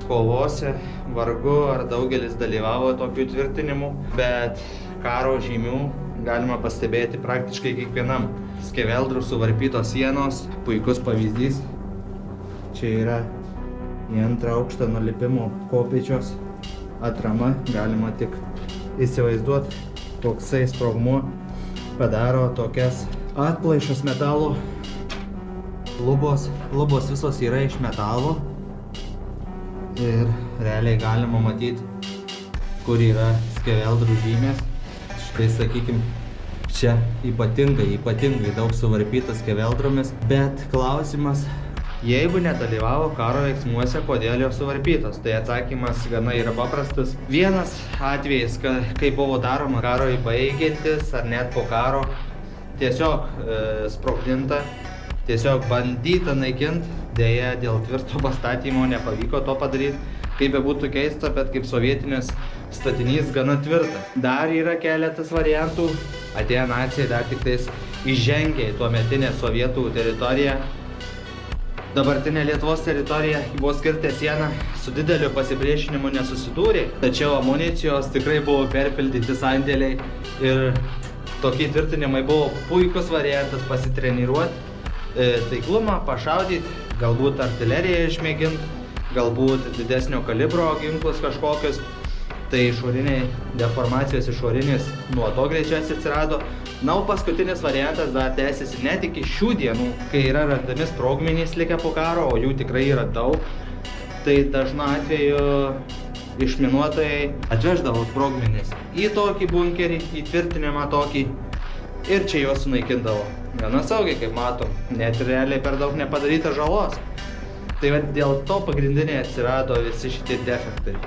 kovose vargu ar daugelis dalyvavo tokių tvirtinimų, bet karo žymių galima pastebėti praktiškai kiekvienam. Skeveldrų suvarpytos sienos, puikus pavyzdys. Čia yra į antrą aukštą nulipimo kopėčios atrama, galima tik įsivaizduoti, koksai sprogmuo padaro tokias atplaišas metalo. Lubos visos yra iš metalo ir realiai galima matyti, kur yra skeveldrų žymės. Štai sakykim, čia ypatingai daug suvarpytas skeveldromis, bet klausimas, jeigu nedalyvavo karo veiksmuose, kodėl jos suvarpytos? Tai atsakymas gana yra paprastas. Vienas atvejis, kai buvo daroma karui baigiantis ar net po karo, tiesiog sprogdinta, tiesiog bandyta naikinti, dėja dėl tvirto pastatymo nepavyko to padaryti. Kaip bebūtų keista, bet kaip sovietinis statinys gana tvirtas. Dar yra keletas variantų. Atėję naciai dar tik tais įžengė į tuometinę sovietų teritoriją. Dabartinė Lietuvos teritorija buvo skirta sieną, su dideliu pasipriešinimu nesusidūrė, tačiau amunicijos tikrai buvo perpildyti sandėliai ir tokie tvirtinimai buvo puikus variantas pasitreniruoti, taiklumą, pašaudyti, galbūt artileriją išmėginti, galbūt didesnio kalibro ginklus kažkokius. Tai išoriniai deformacijos išorinis nuo to greičiausiai atsirado. Na, o paskutinis variantas dar tęsiasi net iki šių dienų, kai yra randami sprogmenys likę po karo, o jų tikrai yra daug. Tai dažnu atveju išminuotojai atveždavo sprogmenis į tokį bunkerį, įtvirtinimą tokį, ir čia juos sunaikindavo. Gana saugiai, kaip matom, net realiai per daug nepadaryta žalos. Tai dėl to pagrindiniai atsirado visi šitie defektai.